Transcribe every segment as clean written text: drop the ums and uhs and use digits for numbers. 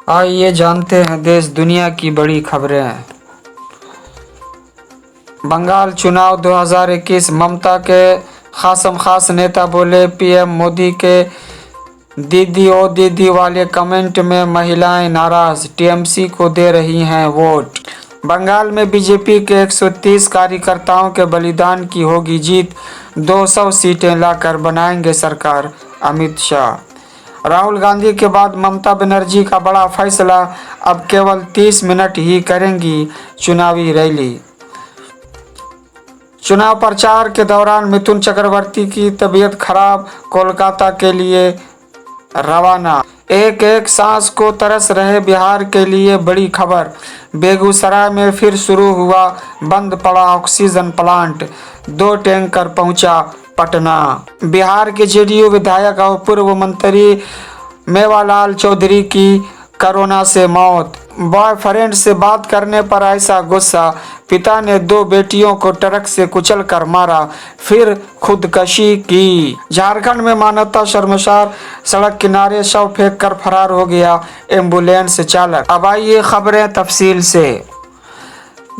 आइए जानते हैं देश दुनिया की बड़ी खबरें। बंगाल चुनाव 2021, ममता के खास नेता बोले पीएम मोदी के दीदी ओ दीदी वाले कमेंट में महिलाएं नाराज, टीएमसी को दे रही हैं वोट। बंगाल में बीजेपी के 130 कार्यकर्ताओं के बलिदान की होगी जीत, 200 सीटें लाकर बनाएंगे सरकार, अमित शाह। राहुल गांधी के बाद ममता बनर्जी का बड़ा फैसला, अब केवल 30 मिनट ही करेंगी चुनावी रैली। चुनाव प्रचार के दौरान मिथुन चक्रवर्ती की तबीयत खराब, कोलकाता के लिए रवाना। एक एक सांस को तरस रहे बिहार के लिए बड़ी खबर, बेगूसराय में फिर शुरू हुआ बंद पड़ा ऑक्सीजन प्लांट, 2 टैंकर पहुंचा पटना। बिहार के जेडीयू विधायक और पूर्व मंत्री मेवालाल चौधरी की कोरोना से मौत, बॉयफ्रेंड से बात करने पर ऐसा गुस्सा, पिता ने 2 बेटियों को ट्रक से कुचल कर मारा, फिर खुदकशी की। झारखंड में मानवता शर्मसार, सड़क किनारे शव फेंक कर फरार हो गया एम्बुलेंस चालक। अब आइए खबरें तफसील से।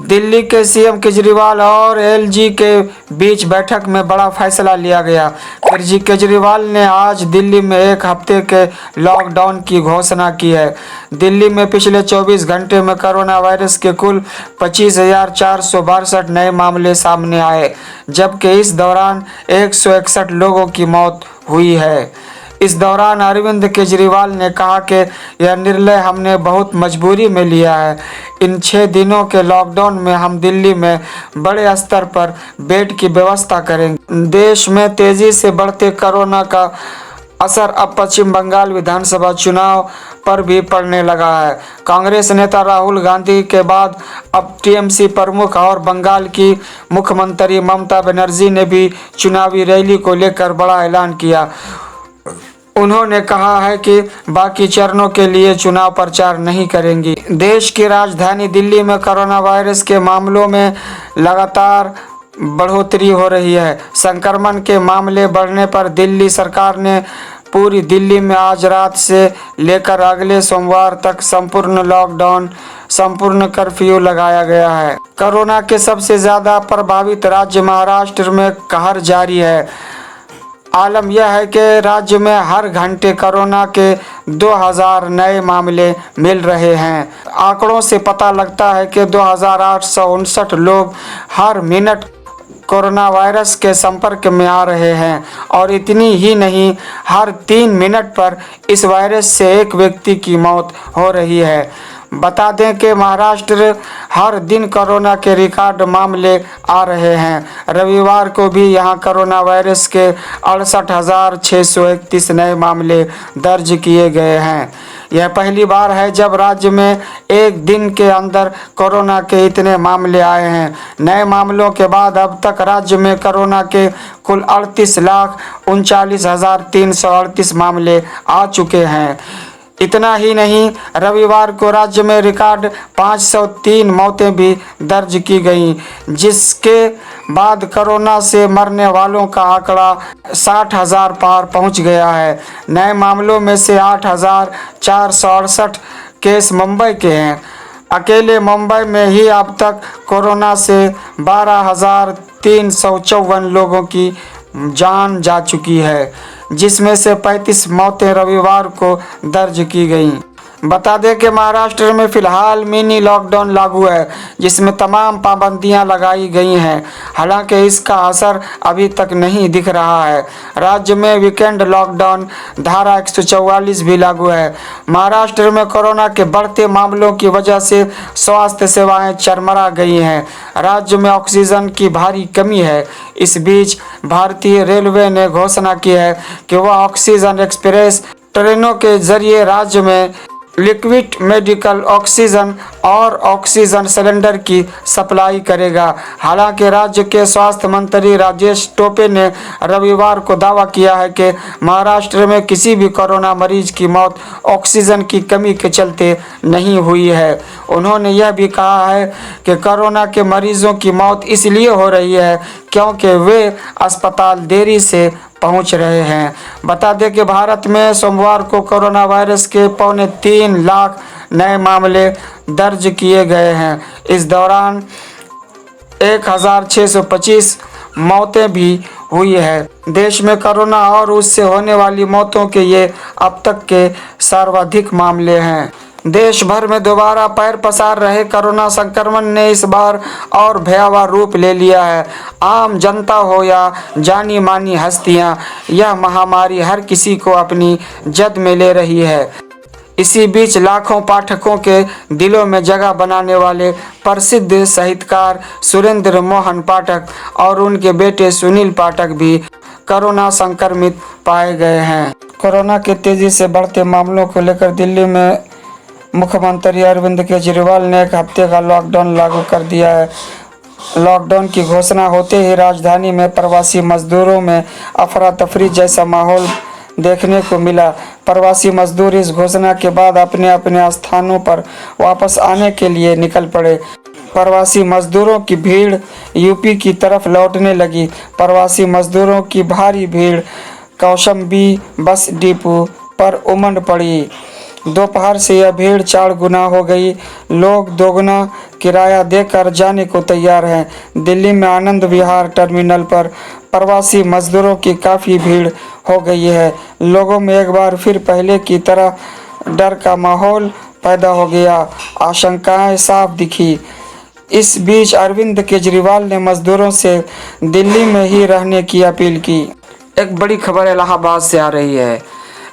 दिल्ली के सीएम केजरीवाल और एलजी के बीच बैठक में बड़ा फैसला लिया गया। केजरीवाल ने आज दिल्ली में 1 हफ्ते के लॉकडाउन की घोषणा की है। दिल्ली में पिछले 24 घंटे में कोरोना वायरस के कुल 25,462 नए मामले सामने आए, जबकि इस दौरान 161 लोगों की मौत हुई है। इस दौरान अरविंद केजरीवाल ने कहा कि यह निर्णय हमने बहुत मजबूरी में लिया है। इन 6 दिनों के लॉकडाउन में हम दिल्ली में बड़े स्तर पर बेड की व्यवस्था करेंगे। देश में तेजी से बढ़ते कोरोना का असर अब पश्चिम बंगाल विधानसभा चुनाव पर भी पड़ने लगा है। कांग्रेस नेता राहुल गांधी के बाद अब टीएमसी प्रमुख और बंगाल की मुख्यमंत्री ममता बनर्जी ने भी चुनावी रैली को लेकर बड़ा ऐलान किया। उन्होंने कहा है कि बाकी चरणों के लिए चुनाव प्रचार नहीं करेंगी। देश की राजधानी दिल्ली में कोरोना वायरस के मामलों में लगातार बढ़ोतरी हो रही है। संक्रमण के मामले बढ़ने पर दिल्ली सरकार ने पूरी दिल्ली में आज रात से लेकर अगले सोमवार तक संपूर्ण लॉकडाउन, संपूर्ण कर्फ्यू लगाया गया है। कोरोना के सबसे ज्यादा प्रभावित राज्य महाराष्ट्र में कहर जारी है। आलम यह है कि राज्य में हर घंटे कोरोना के 2000 नए मामले मिल रहे हैं। आंकड़ों से पता लगता है कि 2859 लोग हर मिनट कोरोना वायरस के संपर्क में आ रहे हैं और इतनी ही नहीं, हर 3 मिनट पर इस वायरस से एक व्यक्ति की मौत हो रही है। बता दें कि महाराष्ट्र हर दिन कोरोना के रिकॉर्ड मामले आ रहे हैं। रविवार को भी यहां कोरोना वायरस के 68,631 नए मामले दर्ज किए गए हैं। यह पहली बार है जब राज्य में एक दिन के अंदर कोरोना के इतने मामले आए हैं। नए मामलों के बाद अब तक राज्य में कोरोना के कुल 38,39,338 मामले आ चुके हैं। इतना ही नहीं, रविवार को राज्य में रिकॉर्ड 503 मौतें भी दर्ज की गईं, जिसके बाद कोरोना से मरने वालों का आंकड़ा 60,000 पार पहुंच गया है। नए मामलों में से 8,468 केस मुंबई के हैं। अकेले मुंबई में ही अब तक कोरोना से 12,354 लोगों की जान जा चुकी है, जिसमें से 35 मौतें रविवार को दर्ज की गईं। बता दें कि महाराष्ट्र में फिलहाल मिनी लॉकडाउन लागू है, जिसमें तमाम पाबंदियां लगाई गई हैं। हालांकि इसका असर अभी तक नहीं दिख रहा है। राज्य में वीकेंड लॉकडाउन धारा 144 भी लागू है। महाराष्ट्र में कोरोना के बढ़ते मामलों की वजह से स्वास्थ्य सेवाएं चरमरा गई हैं। राज्य में ऑक्सीजन की भारी कमी है। इस बीच भारतीय रेलवे ने घोषणा की है कि वह ऑक्सीजन एक्सप्रेस ट्रेनों के जरिए राज्य में लिक्विड मेडिकल ऑक्सीजन और ऑक्सीजन सिलेंडर की सप्लाई करेगा। हालांकि राज्य के स्वास्थ्य मंत्री राजेश टोपे ने रविवार को दावा किया है कि महाराष्ट्र में किसी भी कोरोना मरीज की मौत ऑक्सीजन की कमी के चलते नहीं हुई है। उन्होंने यह भी कहा है कि कोरोना के मरीजों की मौत इसलिए हो रही है क्योंकि वे अस्पताल देरी से पहुंच रहे हैं। बता दें कि भारत में सोमवार को कोरोना वायरस के 3.25 लाख नए मामले दर्ज किए गए हैं। इस दौरान 1625 मौतें भी हुई है। देश में कोरोना और उससे होने वाली मौतों के ये अब तक के सर्वाधिक मामले हैं। देश भर में दोबारा पैर पसार रहे कोरोना संक्रमण ने इस बार और भयावह रूप ले लिया है। आम जनता हो या जानी मानी हस्तियां, यह महामारी हर किसी को अपनी जद में ले रही है। इसी बीच लाखों पाठकों के दिलों में जगह बनाने वाले प्रसिद्ध साहित्यकार सुरेंद्र मोहन पाठक और उनके बेटे सुनील पाठक भी कोरोना संक्रमित पाए गए हैं। कोरोना के तेजी से बढ़ते मामलों को लेकर दिल्ली में मुख्यमंत्री अरविंद केजरीवाल ने एक हफ्ते का लॉकडाउन लागू कर दिया है। लॉकडाउन की घोषणा होते ही राजधानी में प्रवासी मजदूरों में अफरा तफरी जैसा माहौल देखने को मिला। प्रवासी मजदूर इस घोषणा के बाद अपने अपने स्थानों पर वापस आने के लिए निकल पड़े। प्रवासी मजदूरों की भीड़ यूपी की तरफ लौटने लगी। प्रवासी मजदूरों की भारी भीड़ कौशाम्बी बस डिपो पर उमड़ पड़ी। दोपहर से यह भीड़ 4 गुना हो गई। लोग दोगुना किराया देकर जाने को तैयार हैं। दिल्ली में आनंद विहार टर्मिनल पर प्रवासी मजदूरों की काफ़ी भीड़ हो गई है। लोगों में एक बार फिर पहले की तरह डर का माहौल पैदा हो गया। आशंकाएं साफ दिखी। इस बीच अरविंद केजरीवाल ने मजदूरों से दिल्ली में ही रहने की अपील की। एक बड़ी खबर इलाहाबाद से आ रही है।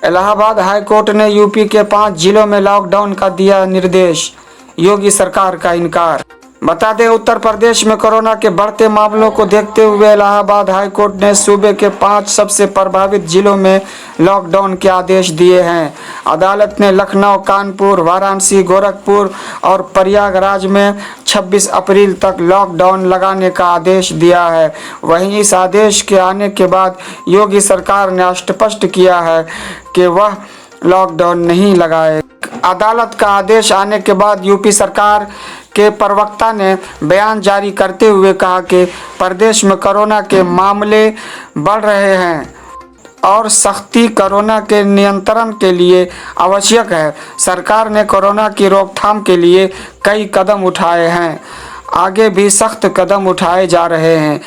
इलाहाबाद हाई कोर्ट ने यूपी के 5 जिलों में लॉकडाउन का दिया निर्देश। योगी सरकार का इनकार। बता दें, उत्तर प्रदेश में कोरोना के बढ़ते मामलों को देखते हुए इलाहाबाद हाई कोर्ट ने सूबे के 5 सबसे प्रभावित जिलों में लॉकडाउन के आदेश दिए हैं। अदालत ने लखनऊ, कानपुर, वाराणसी, गोरखपुर और प्रयागराज में 26 अप्रैल तक लॉकडाउन लगाने का आदेश दिया है। वहीं इस आदेश के आने के बाद योगी सरकार ने स्पष्ट किया है कि वह लॉकडाउन नहीं लगाए। अदालत का आदेश आने के बाद यूपी सरकार के प्रवक्ता ने बयान जारी करते हुए कहा कि प्रदेश में कोरोना के मामले बढ़ रहे हैं और सख्ती कोरोना के नियंत्रण के लिए आवश्यक है। सरकार ने कोरोना की रोकथाम के लिए कई कदम उठाए हैं। आगे भी सख्त कदम उठाए जा रहे हैं।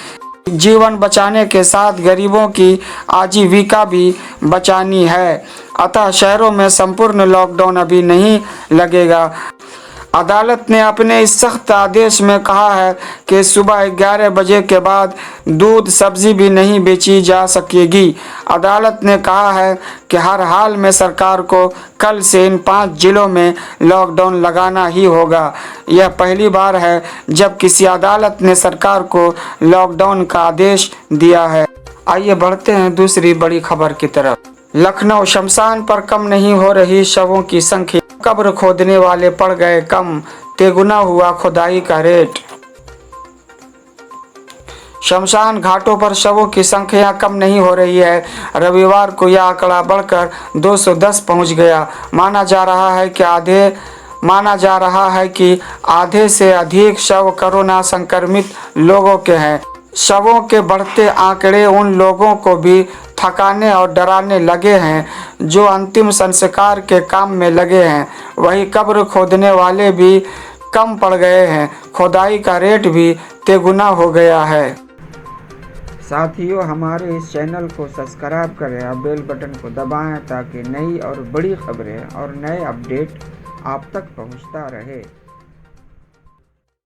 जीवन बचाने के साथ गरीबों की आजीविका भी बचानी है। अतः शहरों में संपूर्ण लॉकडाउन अभी नहीं लगेगा। अदालत ने अपने इस सख्त आदेश में कहा है कि सुबह 11 बजे के बाद दूध सब्जी भी नहीं बेची जा सकेगी। अदालत ने कहा है कि हर हाल में सरकार को कल से इन 5 जिलों में लॉकडाउन लगाना ही होगा। यह पहली बार है जब किसी अदालत ने सरकार को लॉकडाउन का आदेश दिया है। आइए बढ़ते हैं दूसरी बड़ी खबर की तरफ। लखनऊ शमशान पर कम नहीं हो रही शवों की संख्या। कब्र खोदने वाले पड़ गए कम, तेगुना हुआ खुदाई का रेट। शमशान घाटों पर शवों की संख्या कम नहीं हो रही है। रविवार को यह आंकड़ा बढ़कर 210 पहुंच गया। माना जा रहा है कि आधे से अधिक शव कोरोना संक्रमित लोगों के हैं। शवों के बढ़ते आंकड़े उन लोगों को भी थकाने और डराने लगे हैं जो अंतिम संस्कार के काम में लगे हैं। वहीं कब्र खोदने वाले भी कम पड़ गए हैं। खुदाई का रेट भी तेगुना हो गया है। साथियों, हमारे इस चैनल को सब्सक्राइब करें और बेल बटन को दबाएं ताकि नई और बड़ी खबरें और नए अपडेट आप तक पहुंचता रहे।